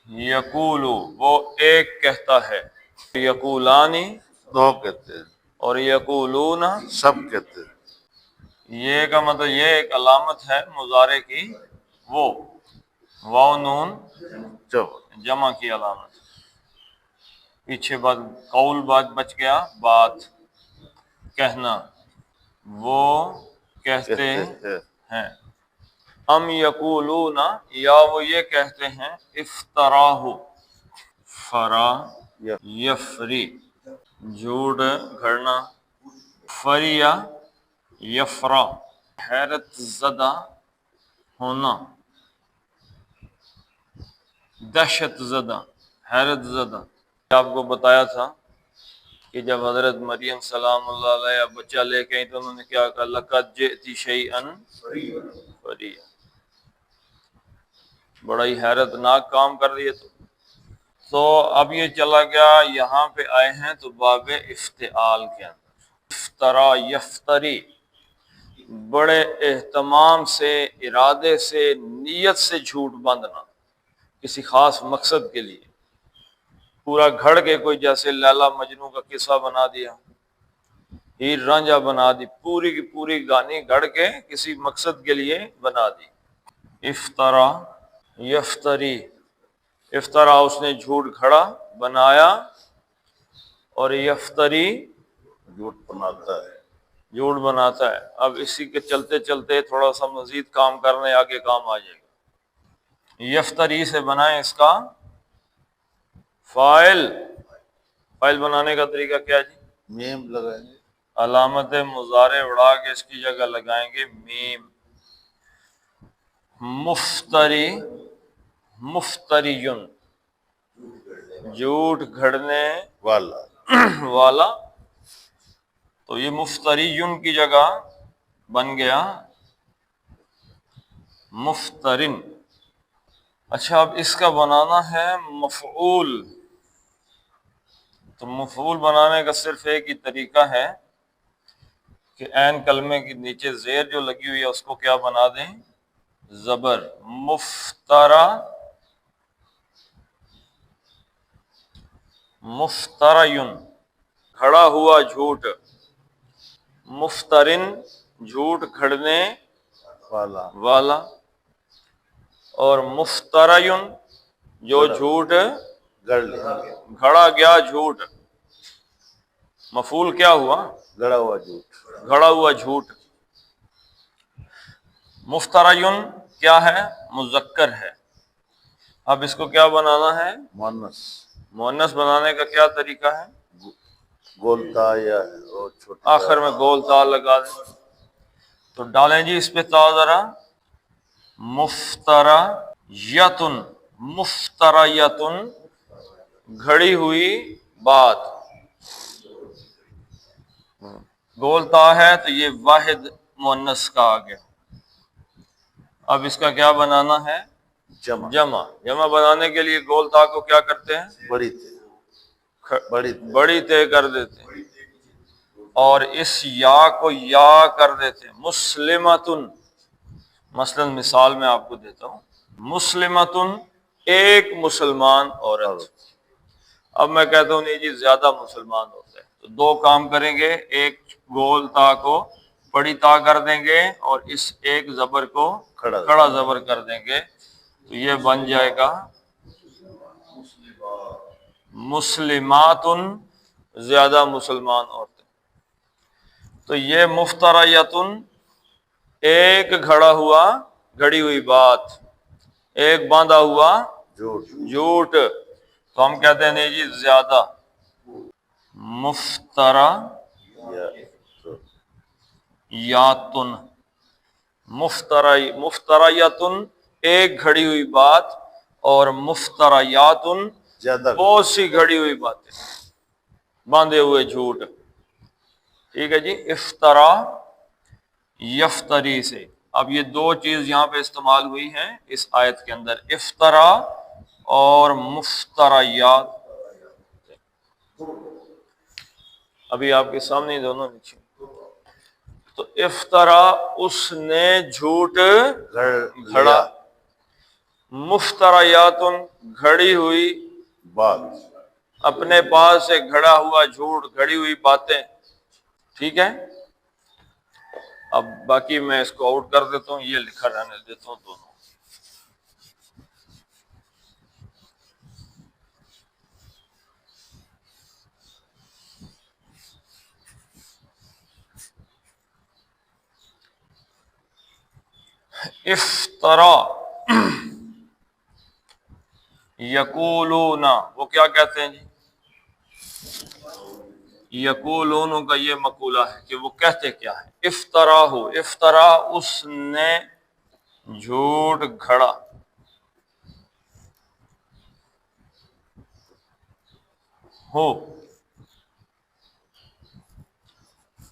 یقولو وہ ایک کہتا ہے، یقولانی دو کہتے ہیں، اور یقولون سب کہتے ہیں۔ یہ کا مطلب یہ ایک علامت ہے مضارع کی، وہ واو نون جمع کی علامت، پیچھے بات قول بات بچ گیا، بات کہنا، وہ کہتے ہیں، ام یقولون یا وہ یہ کہتے ہیں، افتراہ فرا یفری جھوٹ گھڑنا، فریا یفرا حیرت زدہ ہونا، دہشت زدہ حیرت زدہ۔ آپ کو بتایا تھا کہ جب حضرت مریم سلام اللہ علیہ بچہ لے کے آئی تو انہوں نے کیا کہا، لقد جئتی شیئا فریا، بڑا ہی حیرت ناک کام کر رہی ہے۔ تو اب یہ چلا گیا، یہاں پہ آئے ہیں تو باب افتعال کے اندر، افطرا یفتری، بڑے اہتمام سے، ارادے سے، نیت سے جھوٹ باندھنا کسی خاص مقصد کے لیے، پورا گھڑ کے، کوئی جیسے لیلا مجنوں کا قصہ بنا دیا، ہیر رانجھا بنا دی، پوری کی پوری گانی گھڑ کے کسی مقصد کے لیے بنا دی۔ افطرا یفتری، افطرا اس نے جھوٹ گھڑا، بنایا، اور یفتری جھوٹ بناتا ہے۔ جھوٹ بناتا ہے۔ اب اسی کے چلتے چلتے تھوڑا سا مزید کام کرنے آگے کام آ جائے گا۔ یفتری سے بنائیں اس کا فاعل، فاعل بنانے کا طریقہ کیا جی؟ میم لگائیں گے، علامت مضارع اڑا کے اس کی جگہ لگائیں گے میم۔ مفتری، مفتریون جھوٹ گھڑنے والا، والا، تو یہ مفتریون کی جگہ بن گیا مفترن۔ اچھا اب اس کا بنانا ہے مفعول، تو مفعول بنانے کا صرف ایک ہی طریقہ ہے کہ عین کلمے کے نیچے زیر جو لگی ہوئی ہے اس کو کیا بنا دیں؟ زبر۔ مفترا، مفتریون گھڑا ہوا جھوٹ، مفترن جھوٹ گھڑنے والا، اور مفتریون جو جھوٹ گڑ لیں گے، گھڑا گیا جھوٹ، مفعول کیا ہوا؟ گڑا ہوا جھوٹ۔ گھڑا ہوا جھوٹ۔ مفتریون کیا ہے؟ مذکر ہے۔ اب اس کو کیا بنانا ہے؟ مؤنث، مؤنث بنانے کا کیا طریقہ ہے؟ گولتا یا چھوٹا آخر میں گول تا لگا دیں، تو ڈالیں جی اس پہ تا ذرا، مفترا یتن، مفترا یتن گھڑی ہوئی بات، گول تا ہے تو یہ واحد مؤنث کا آ گیا۔ اب اس کا کیا بنانا ہے؟ جمع، جمع۔ جمع بنانے کے لیے گول تا کو کیا کرتے ہیں؟ بڑی بڑی تے کر دیتے ہیں، اور اس یا کو یا کر دیتے ہیں، مسلمتن۔ مثلا مثال میں آپ کو دیتا ہوں، مسلمتن ایک مسلمان عورت۔ اب میں کہتا ہوں نہیں جی زیادہ مسلمان ہوتے ہیں، تو دو کام کریں گے، ایک گول تا کو بڑی تا کر دیں گے اور اس ایک زبر کو کھڑا زبر کر دیں گے، تو یہ بن جائے گا مسلماتن زیادہ مسلمان عورتیں۔ تو یہ مفتریتن ایک گھڑا ہوا، گھڑی ہوئی بات، ایک باندھا ہوا جھوٹ، تو ہم کہتے ہیں نہیں جی زیادہ۔ مفترا یاتن، مفتریتن ایک گھڑی ہوئی بات، اور مفتریاتن بہت سی گھڑی ہوئی باتیں، باندھے ہوئے جھوٹ۔ ٹھیک ہے جی، افطرا یفتری سے۔ اب یہ دو چیز یہاں پہ استعمال ہوئی ہیں اس آیت کے اندر، افطرا اور مفتریات۔ ابھی آپ کے سامنے ہی دونوں نیچے، تو افطرا اس نے جھوٹ گھڑا، مفتریاتن گھڑی ہوئی بات اپنے پاس سے گھڑا ہوا جھوٹ، گھڑی ہوئی باتیں، ٹھیک ہے۔ اب باقی میں اس کو آؤٹ کر دیتا ہوں، یہ لکھا رہنے دیتا ہوں دونوں۔ افطرا یقولون، وہ کیا کہتے ہیں جی؟ یقولون کا یہ مقولہ ہے کہ وہ کہتے کیا ہے؟ افطرا ہو، افطرا اس نے جھوٹ گھڑا، ہو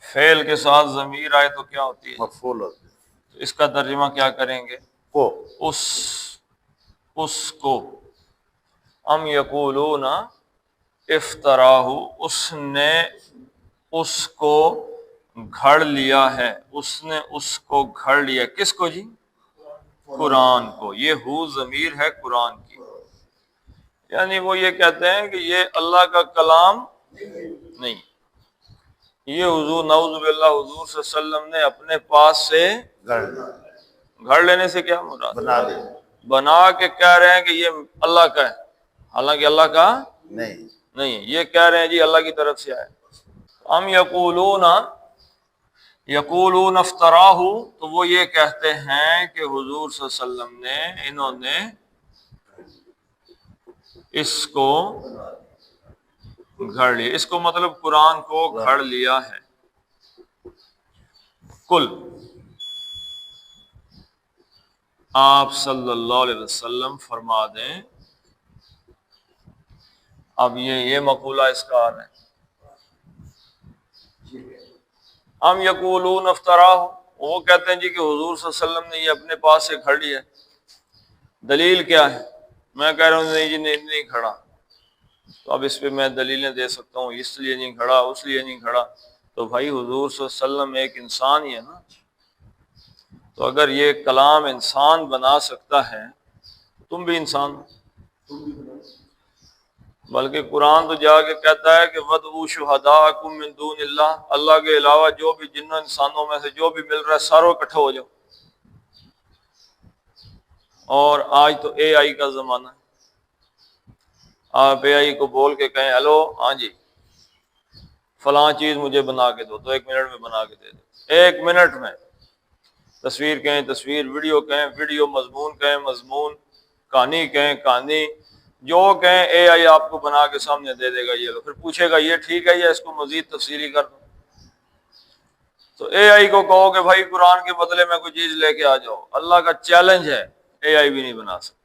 فعل کے ساتھ ضمیر آئے تو کیا ہوتی ہے؟ مفعول ہوتے ہیں۔ تو اس کا ترجمہ کیا کریں گے؟ کو اس کو، ام یقولون افطراہ، اس نے اس کو گھڑ لیا ہے، اس نے اس کو گھڑ لیا، کس کو جی؟ قرآن کو۔ یہ ہو ضمیر ہے قرآن کی، یعنی وہ یہ کہتے ہیں کہ یہ اللہ کا کلام نہیں، یہ حضور نعوذ باللہ حضور صلی اللہ علیہ وسلم نے اپنے پاس سے گھڑ لیا، گھڑ لینے سے کیا مراد؟ بنا دیا، بنا کے کہہ رہے ہیں کہ یہ اللہ کا ہے، حالانکہ اللہ کا نہیں، نہیں، یہ کہہ رہے ہیں جی اللہ کی طرف سے آئے۔ ام یقولون افطراہ، تو وہ یہ کہتے ہیں کہ حضور صلی اللہ علیہ وسلم نے، انہوں نے اس کو گھڑ لیا، اس کو مطلب قرآن کو گھڑ لیا ہے۔ کل، آپ صلی اللہ علیہ وسلم فرما دیں، اب یہ مقولہ اس کا آ رہا ہے، ام یقولون افطراہ، وہ کہتے ہیں جی کہ حضور صلی اللہ علیہ وسلم نے یہ اپنے پاس سے گھڑ لیا ہے، دلیل کیا ہے؟ میں کہہ رہا ہوں نہیں جی نہیں کھڑا، تو اب اس پہ میں دلیلیں دے سکتا ہوں، اس لیے نہیں کھڑا، اس لیے نہیں کھڑا، تو بھائی حضور صلی اللہ علیہ وسلم ایک انسان ہی ہے نا، تو اگر یہ کلام انسان بنا سکتا ہے، تم بھی انسان ہو۔ بلکہ قرآن تو جا کے کہتا ہے کہ وَادْعُوا شُهَدَاءَكُم مِّن دُونِ اللَّهِ، اللہ کے علاوہ جو بھی جنوں انسانوں میں سے جو بھی مل رہا ہے ساروں اکٹھے ہو جاؤ۔ اور آج تو اے آئی کا زمانہ ہے، آپ اے آئی کو بول کے کہیں ہلو ہاں جی فلاں چیز مجھے بنا کے دو، تو 1 منٹ میں بنا کے دے دو، 1 منٹ میں۔ تصویر کہیں تصویر، ویڈیو کہیں ویڈیو، مضمون کہیں مضمون، کہانی کہیں کہانی، جو کہیں اے آئی آپ کو بنا کے سامنے دے دے گا، یہ لو، پھر پوچھے گا یہ ٹھیک ہے یا اس کو مزید تفصیلی کر دو۔ تو اے آئی کو کہو کہ بھائی قرآن کے بدلے میں کوئی چیز لے کے آ جاؤ، اللہ کا چیلنج ہے، اے آئی بھی نہیں بنا سکتا۔